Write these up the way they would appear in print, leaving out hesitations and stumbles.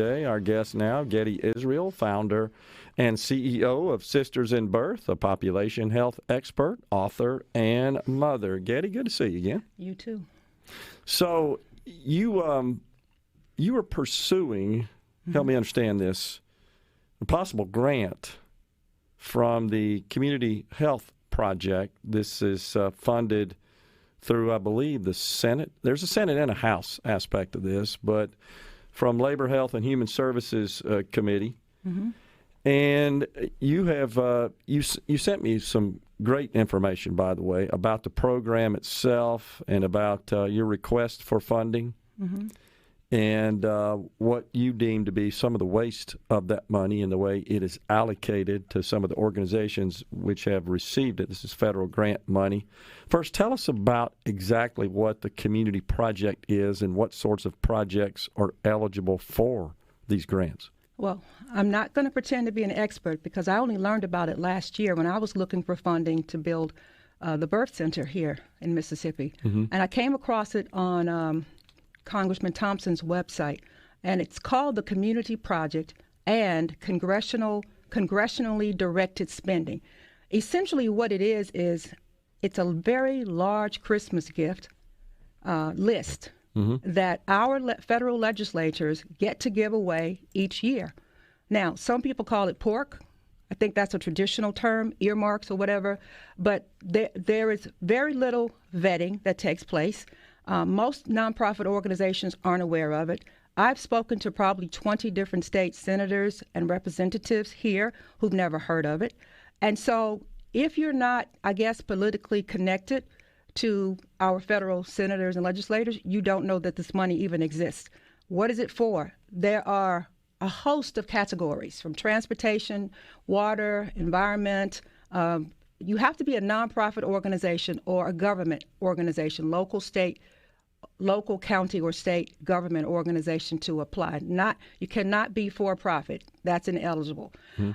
today. Our guest now, Getty Israel, founder and CEO of Sisters in Birth, a population health expert, author, and mother. Getty, good to see you again. You too. So you were pursuing, help me understand this, a possible grant from the Community Health Project. This is funded through, I believe, the Senate. There's a Senate and a House aspect of this, but from Labor, Health, and Human Services Committee. Mm-hmm. And you have you sent me some great information, by the way, about the program itself and about your request for funding. Mm-hmm. And what you deem to be some of the waste of that money and the way it is allocated to some of the organizations which have received it. This is federal grant money. First, tell us about exactly what the Community Project is and what sorts of projects are eligible for these grants. Well, I'm not going to pretend to be an expert because I only learned about it last year when I was looking for funding to build the birth center here in Mississippi. Mm-hmm. And I came across it on Congressman Thompson's website, and it's called the Community Project and congressionally directed spending. Essentially what it is it's a very large Christmas gift list that our federal legislatures get to give away each year. Now, some people call it pork. I think that's a traditional term, earmarks or whatever, but there is very little vetting that takes place. Most nonprofit organizations aren't aware of it. I've spoken to probably 20 different state senators and representatives here who've never heard of it. And so if you're not, I guess, politically connected to our federal senators and legislators, you don't know that this money even exists. What is it for? There are a host of categories, from transportation, water, environment. You have to be a nonprofit organization or a government organization, local, county, or state government organization to apply. You cannot be for profit. That's ineligible.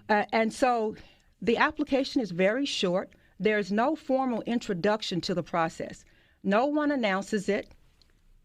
And so the application is very short. There's no formal introduction to the process. No one announces it,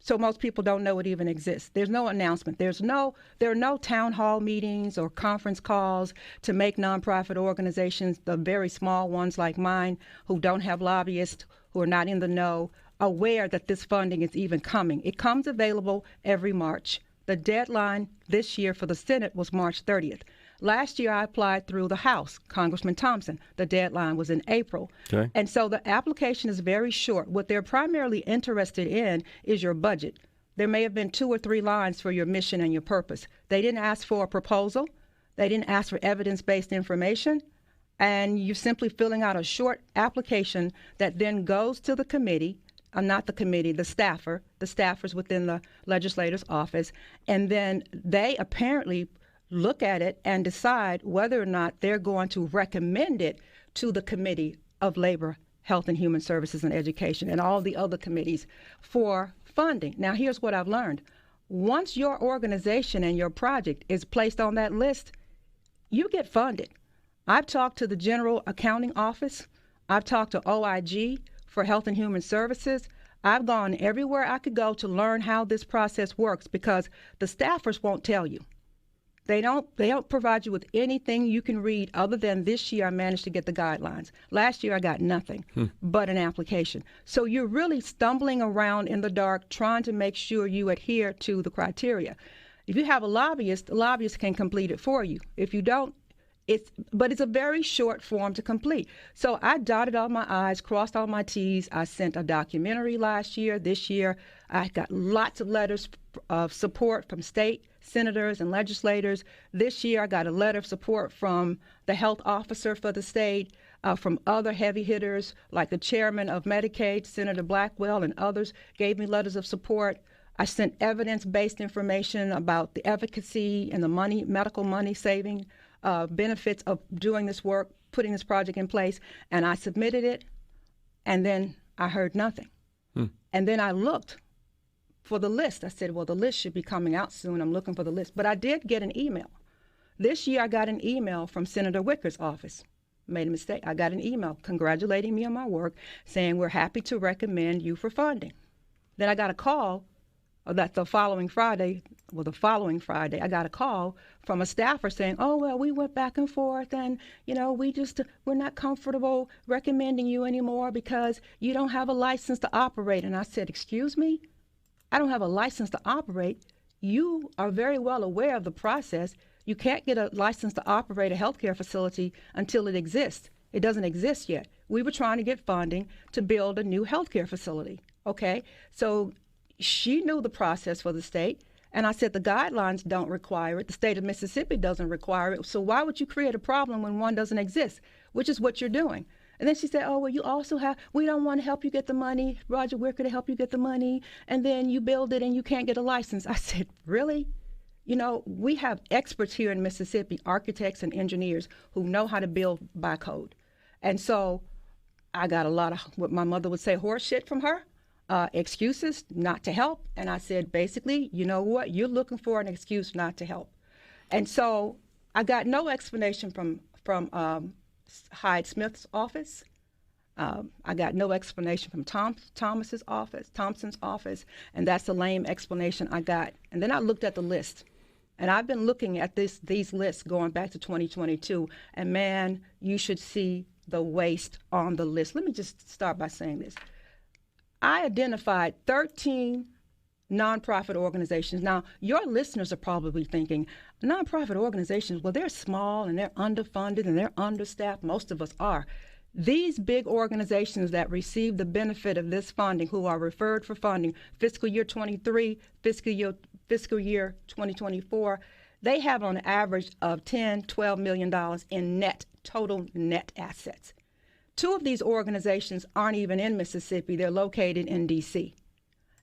so most people don't know it even exists. There's no announcement. There are no town hall meetings or conference calls to make nonprofit organizations, the very small ones like mine, who don't have lobbyists, who are not in the know, aware that this funding is even coming. It comes available every March. The deadline this year for the Senate was March 30th. Last year, I applied through the House, Congressman Thompson. The deadline was in April. Okay. And so the application is very short. What they're primarily interested in is your budget. There may have been 2 or 3 lines for your mission and your purpose. They didn't ask for a proposal. They didn't ask for evidence-based information. And you're simply filling out a short application that then goes to the committee, not the committee, the staffers within the legislator's office. And then they apparently look at it and decide whether or not they're going to recommend it to the Committee of Labor, Health and Human Services and Education and all the other committees for funding. Now, here's what I've learned. Once your organization and your project is placed on that list, you get funded. I've talked to the General Accounting Office. I've talked to OIG for Health and Human Services. I've gone everywhere I could go to learn how this process works because the staffers won't tell you. They don't provide you with anything you can read other than this year I managed to get the guidelines. Last year I got nothing but an application. So you're really stumbling around in the dark trying to make sure you adhere to the criteria. If you have a lobbyist, the lobbyist can complete it for you. If you don't, it's a very short form to complete. So I dotted all my I's, crossed all my T's. I sent a documentary last year. This year I got lots of letters of support from state senators and legislators. This year I got a letter of support from the health officer for the state, from other heavy hitters like the chairman of Medicaid, Senator Blackwell, and others gave me letters of support. I sent evidence-based information about the efficacy and the medical money saving benefits of doing this work, putting this project in place, and I submitted it, and then I heard nothing. And then I looked for the list. I said, well, the list should be coming out soon. I'm looking for the list. But I did get an email. This year I got an email from Senator Wicker's office. Made a mistake. I got an email congratulating me on my work, saying we're happy to recommend you for funding. Then I got a call that the following Friday, I got a call from a staffer saying, oh, well, we went back and forth and, we're not comfortable recommending you anymore because you don't have a license to operate. And I said, excuse me? I don't have a license to operate. You are very well aware of the process. You can't get a license to operate a healthcare facility until it exists. It doesn't exist yet. We were trying to get funding to build a new healthcare facility. Okay, so she knew the process for the state, and I said the guidelines don't require it. The state of Mississippi doesn't require it. So why would you create a problem when one doesn't exist, which is what you're doing? And then she said, oh, well, we don't want to help you get the money, Roger Wicker, to help you get the money, and then you build it and you can't get a license. I said, really? We have experts here in Mississippi, architects and engineers who know how to build by code. And so I got a lot of what my mother would say, horse shit from her, excuses not to help. And I said, basically, you know what? You're looking for an excuse not to help. And so I got no explanation from Hyde Smith's office. I got no explanation from Thompson's office, and that's a lame explanation I got. And then I looked at the list, and I've been looking at these lists going back to 2022, and man, you should see the waste on the list. Let me just start by saying this. I identified 13 nonprofit organizations. Now, your listeners are probably thinking, nonprofit organizations, well, they're small and they're underfunded and they're understaffed. Most of us are. These big organizations that receive the benefit of this funding, who are referred for funding, fiscal year 23, fiscal year 2024, they have on average of $10, $12 million in total net assets. Two of these organizations aren't even in Mississippi. They're located in D.C.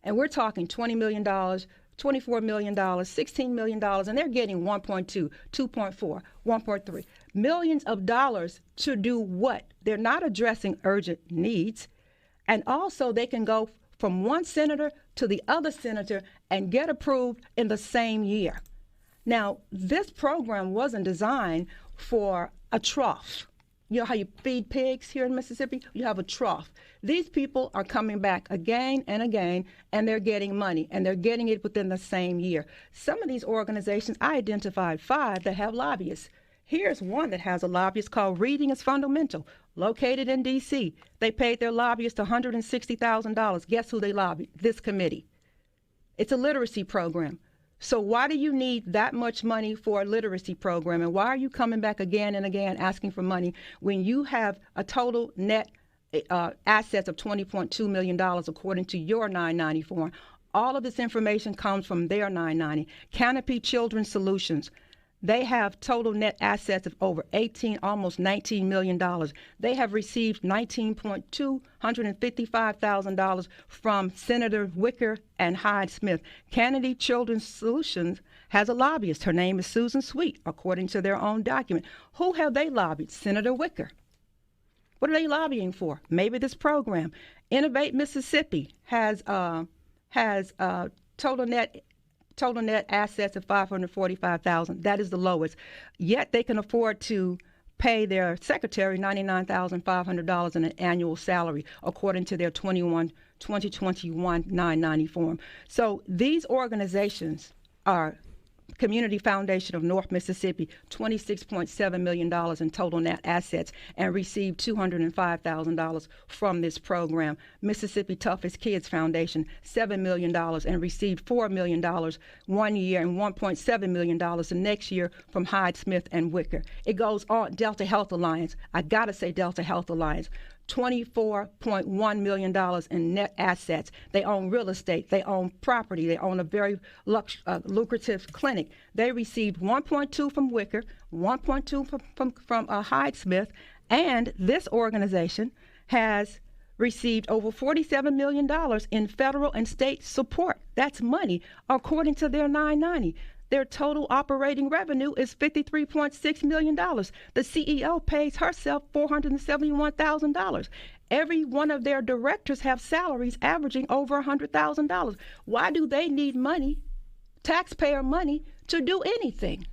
And we're talking $20 million, $24 million, $16 million, and they're getting 1.2, 2.4, 1.3 millions of dollars to do what? They're not addressing urgent needs. And also they can go from one senator to the other senator and get approved in the same year. Now, this program wasn't designed for a trough. You know how you feed pigs here in Mississippi? You have a trough. These people are coming back again and again, and they're getting money, and they're getting it within the same year. Some of these organizations, I identified 5 that have lobbyists. Here's one that has a lobbyist called Reading is Fundamental, located in D.C. They paid their lobbyist $160,000. Guess who they lobbied? This committee. It's a literacy program. So why do you need that much money for a literacy program? And why are you coming back again and again asking for money when you have a total net assets of $20.2 million according to your 990 form? All of this information comes from their 990. Canopy Children's Solutions. They have total net assets of over almost $19 million. They have received $19,255,000 from Senator Wicker and Hyde Smith. Canopy Children's Solutions has a lobbyist. Her name is Susan Sweet, according to their own document. Who have they lobbied? Senator Wicker. What are they lobbying for? Maybe this program. Innovate Mississippi has total net assets of $545,000. That is the lowest. Yet they can afford to pay their secretary $99,500 in an annual salary, according to their 2021 990 form. So these organizations are Community Foundation of North Mississippi, $26.7 million in total net assets, and received $205,000 from this program. Mississippi Toughest Kids Foundation, $7 million, and received $4 million 1 year and $1.7 million the next year from Hyde Smith and Wicker. It goes on. Delta Health Alliance, I gotta say Delta Health Alliance, $24.1 million in net assets. They own real estate. They own property. They own a very lucrative clinic. They received 1.2 from Wicker, 1.2 from Hyde Smith, and this organization has received over $47 million in federal and state support. That's money, according to their 990. Their total operating revenue is $53.6 million. The CEO pays herself $471,000. Every one of their directors have salaries averaging over $100,000. Why do they need money, taxpayer money, to do anything?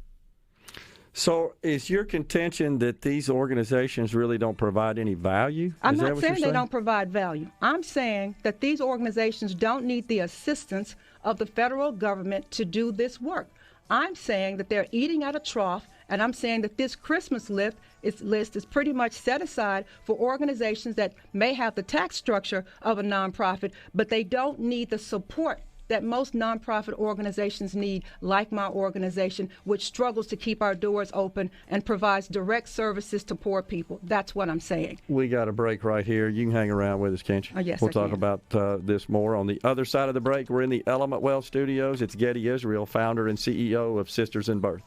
So is your contention that these organizations really don't provide any value? I'm not saying they don't provide value. I'm saying that these organizations don't need the assistance of the federal government to do this work. I'm saying that they're eating at a trough, and I'm saying that this Christmas list is pretty much set aside for organizations that may have the tax structure of a nonprofit, but they don't need the support that most nonprofit organizations need, like my organization, which struggles to keep our doors open and provides direct services to poor people. That's what I'm saying. We got a break right here. You can hang around with us, can't you? Yes, we'll I talk can. about this more on the other side of the break. We're in the Element Wealth Studios. It's Getty Israel, founder and CEO of Sisters in Birth.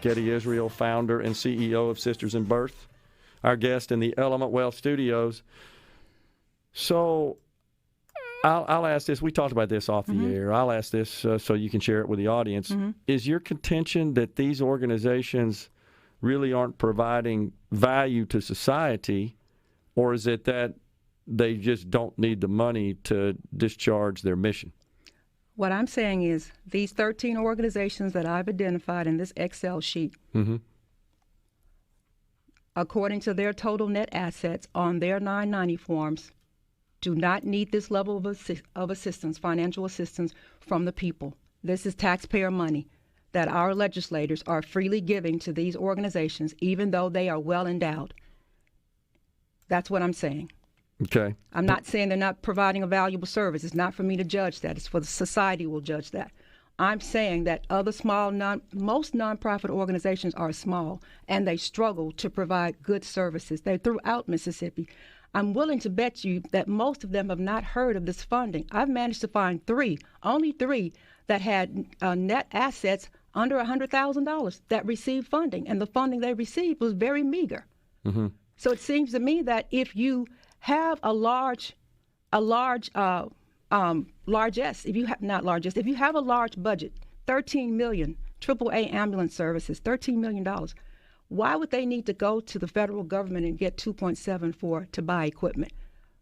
Getty Israel, founder and CEO of Sisters in Birth. Our guest in the Element Wealth Studios. So I'll ask this. We talked about this off the air. I'll ask this so you can share it with the audience. Is your contention that these organizations really aren't providing value to society, or is it that they just don't need the money to discharge their mission? What I'm saying is these 13 organizations that I've identified in this Excel sheet, according to their total net assets on their 990 forms, do not need this level of assistance, financial assistance from the people. This is taxpayer money that our legislators are freely giving to these organizations, even though they are well endowed. That's what I'm saying. Okay. I'm not saying they're not providing a valuable service. It's not for me to judge that. It's for the society will judge that. I'm saying that other most nonprofit organizations are small, and they struggle to provide good services. They're throughout Mississippi. I'm willing to bet you that most of them have not heard of this funding. I've managed to find only three, that had net assets under $100,000 that received funding, and the funding they received was very meager. So it seems to me that if you have a large if you have a large budget, 13 million, AAA ambulance services, $13 million, why would they need to go to the federal government and get 2.7 to buy equipment?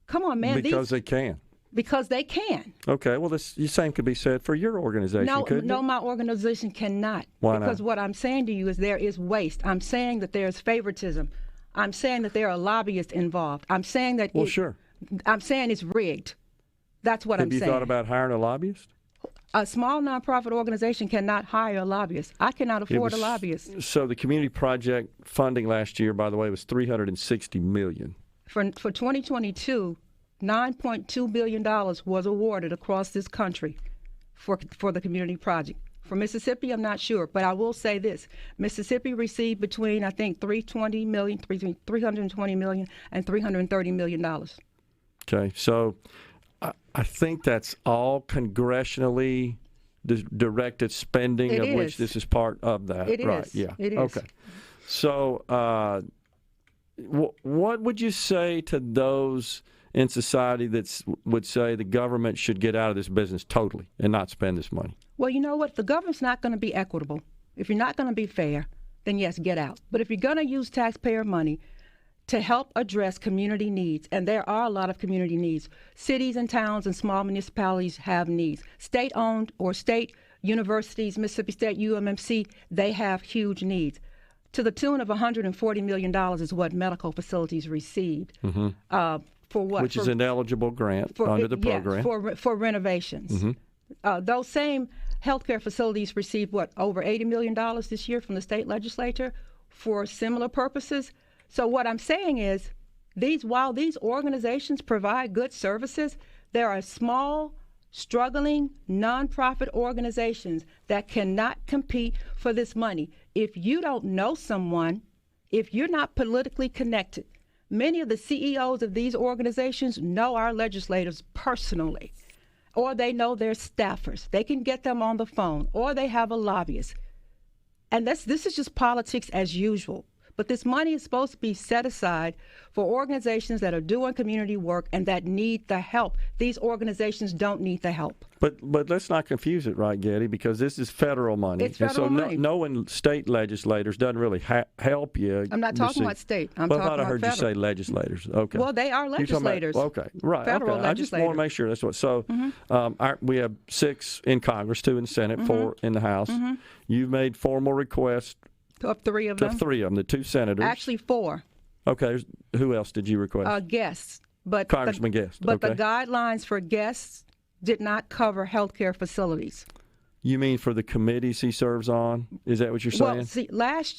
Come on, man. Because they can. Because they can. Okay, well, the same could be said for your organization, couldn't it? No, my organization cannot. Why not? Because what I'm saying to you is there is waste. I'm saying that there's favoritism. I'm saying that there are lobbyists involved. I'm saying that sure. I'm saying it's rigged. That's what I'm saying. Have you thought about hiring a lobbyist? A small nonprofit organization cannot hire a lobbyist. I cannot afford a lobbyist. So the community project funding last year, by the way, was $360 million. For 2022, $9.2 billion was awarded across this country for the community project. For Mississippi, I'm not sure, but I will say this. Mississippi received between, I think, $320 million and $330 million. Okay, so I think that's all congressionally directed spending, of which this is part of that. It is. Right, yeah. It is. Okay. So what would you say to those in society that would say the government should get out of this business totally and not spend this money? Well, you know what? The government's not going to be equitable. If you're not going to be fair, then yes, get out. But if you're going to use taxpayer money to help address community needs, and there are a lot of community needs. Cities and towns and small municipalities have needs. State-owned or state universities, Mississippi State, UMMC, they have huge needs. To the tune of $140 million is what medical facilities received. For what? Which is an eligible grant under the program. Yes, for renovations. Those same healthcare facilities received, over $80 million this year from the state legislature for similar purposes. So what I'm saying is, while these organizations provide good services, there are small, struggling, nonprofit organizations that cannot compete for this money. If you don't know someone, if you're not politically connected, many of the CEOs of these organizations know our legislators personally, or they know their staffers. They can get them on the phone, or they have a lobbyist. And this is just politics as usual. But this money is supposed to be set aside for organizations that are doing community work and that need the help. These organizations don't need the help. But let's not confuse it, right, Getty, because this is federal money. It's federal money. Knowing state legislators doesn't really help you. I'm not talking about state. I'm talking about I heard federal. You say legislators. Okay. Well, they are legislators. Okay, right. Federal legislators. I just want to make sure that's what. So we have 6 in Congress, 2 in the Senate, 4 in the House. You've made formal requests. Of 3 of them? Of 3 of them, the 2 senators. Actually, 4. Okay. Who else did you request? Guests. But Congressman Guest. But the guidelines for guests did not cover healthcare facilities. You mean for the committees he serves on? Is that what you're saying? Well, see,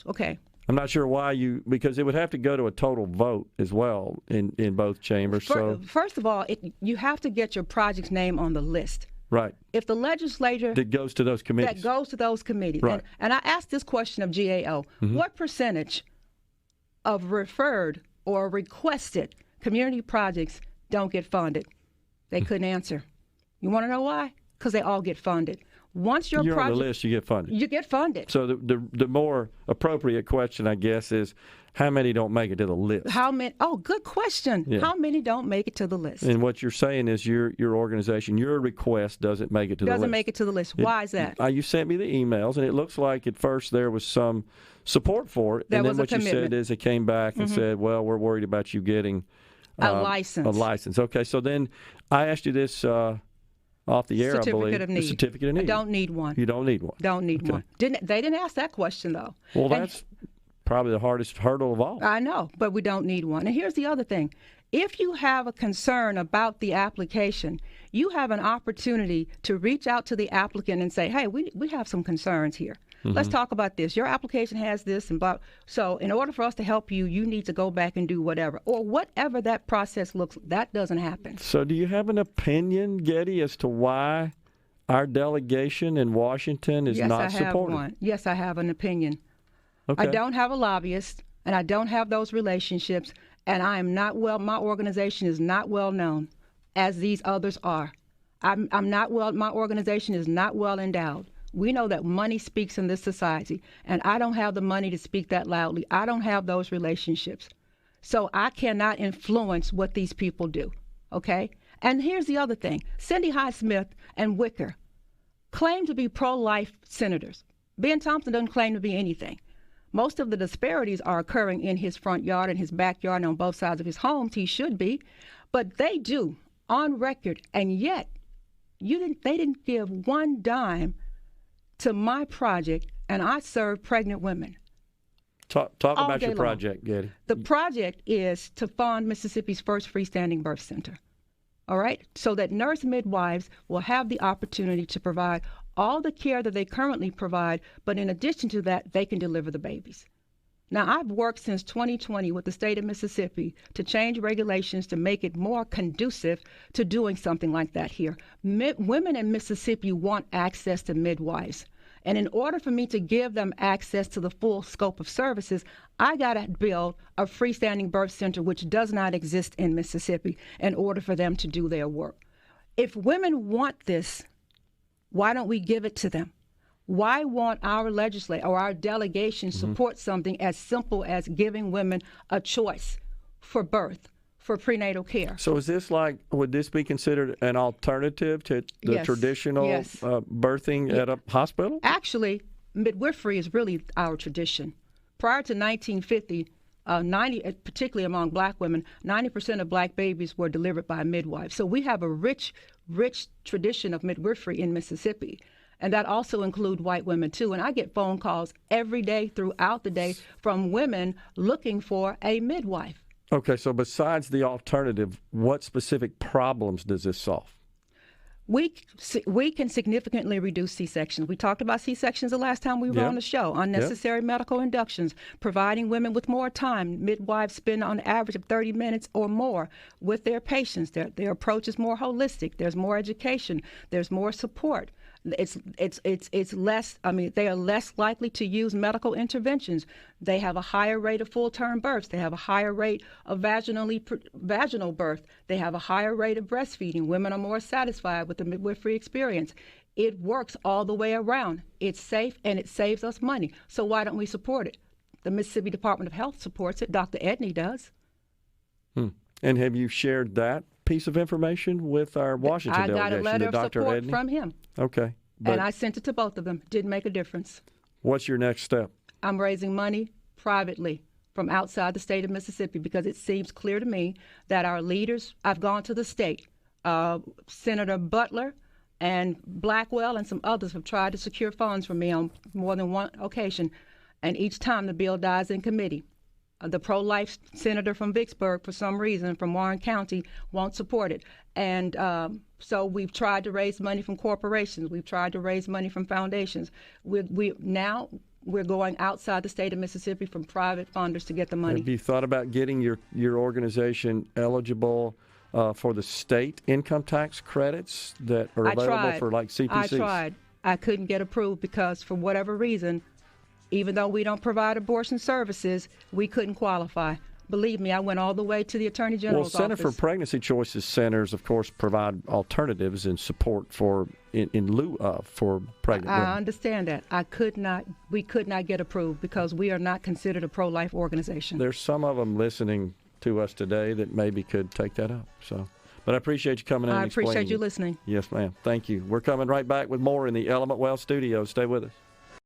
okay. I'm not sure why because it would have to go to a total vote as well in both chambers. First of all, you have to get your project's name on the list. Right. If the legislature... That goes to those committees. That goes to those committees. Right. And I asked this question of GAO. Mm-hmm. What percentage of referred or requested community projects don't get funded? They couldn't answer. You want to know why? Because they all get funded. Once you're on the list, you get funded. You get funded. So the more appropriate question, I guess, is how many don't make it to the list? How many? Oh, good question. Yeah. How many don't make it to the list? And what you're saying is your organization, your request doesn't make it to the list. Doesn't make it to the list. Why is that? You sent me the emails, and it looks like at first there was some support for it. And then what you said is it came back and said, well, we're worried about you getting a license. A license. Okay, so then I asked you this off the air, I believe. The certificate of need. I don't need one. You don't need one. Don't need one. They didn't ask that question, though. Well, that's probably the hardest hurdle of all. I know, but we don't need one. And here's the other thing. If you have a concern about the application, you have an opportunity to reach out to the applicant and say, hey, we have some concerns here. Mm-hmm. Let's talk about this. Your application has this and blah. So in order for us to help you, you need to go back and do whatever. Or whatever that process looks, that doesn't happen. So do you have an opinion, Getty, as to why our delegation in Washington is not supportive? Yes, I have one. Yes, I have an opinion. Okay. I don't have a lobbyist, and I don't have those relationships, and I am not my organization is not well known, as these others are. My organization is not well endowed. We know that money speaks in this society, and I don't have the money to speak that loudly. I don't have those relationships. So I cannot influence what these people do, okay? And here's the other thing. Cindy Hyde-Smith and Wicker claim to be pro-life senators. Ben Thompson doesn't claim to be anything. Most of the disparities are occurring in his front yard and his backyard and on both sides of his homes. He should be. But they do, on record, and yet they didn't give one dime to my project, and I serve pregnant women. Talk about your project, Getty. The project is to fund Mississippi's first freestanding birth center, all right? So that nurse midwives will have the opportunity to provide all the care that they currently provide, but in addition to that, they can deliver the babies. Now, I've worked since 2020 with the state of Mississippi to change regulations to make it more conducive to doing something like that here. Women in Mississippi want access to midwives. And in order for me to give them access to the full scope of services, I got to build a freestanding birth center, which does not exist in Mississippi, in order for them to do their work. If women want this, why don't we give it to them? Why won't our legislature or our delegation support something as simple as giving women a choice for birth, for prenatal care? So is this would this be considered an alternative to the traditional birthing at a hospital? Actually, midwifery is really our tradition. Prior to 1950, particularly among black women, 90% of black babies were delivered by a midwife. So we have a rich tradition of midwifery in Mississippi. And that also include white women, too. And I get phone calls every day throughout the day from women looking for a midwife. Okay, so besides the alternative, what specific problems does this solve? We can significantly reduce C-sections. We talked about C-sections the last time we were on the show. Unnecessary medical inductions, providing women with more time. Midwives spend on average of 30 minutes or more with their patients. Their approach is more holistic. There's more education. There's more support. It's less. I mean, they are less likely to use medical interventions. They have a higher rate of full-term births. They have a higher rate of vaginal birth. They have a higher rate of breastfeeding. Women are more satisfied with the midwifery experience. It works all the way around. It's safe and it saves us money. So why don't we support it? The Mississippi Department of Health supports it. Dr. Edney does. And have you shared that piece of information with our Washington delegation? I got a letter of support Edney? From him. Okay. And I sent it to both of them. Didn't make a difference. What's your next step? I'm raising money privately from outside the state of Mississippi because it seems clear to me that our leaders, I've gone to the state, Senator Butler and Blackwell and some others have tried to secure funds from me on more than one occasion, and each time the bill dies in committee. The pro-life senator from Vicksburg, for some reason, from Warren County, won't support it. And So we've tried to raise money from corporations. We've tried to raise money from foundations. Now we're going outside the state of Mississippi from private funders to get the money. Have you thought about getting your organization eligible for the state income tax credits that are available for like CPCs? I tried. I couldn't get approved because for whatever reason, even though we don't provide abortion services, we couldn't qualify. Believe me, I went all the way to the Attorney General's office. Well, Center for Pregnancy Choices centers, of course, provide alternatives and support for in lieu of for pregnant women. I understand that. We could not get approved because we are not considered a pro-life organization. There's some of them listening to us today that maybe could take that up. So, but I appreciate you coming in and explaining. I appreciate you listening. Yes, ma'am. Thank you. We're coming right back with more in the Element Wealth Studio. Stay with us.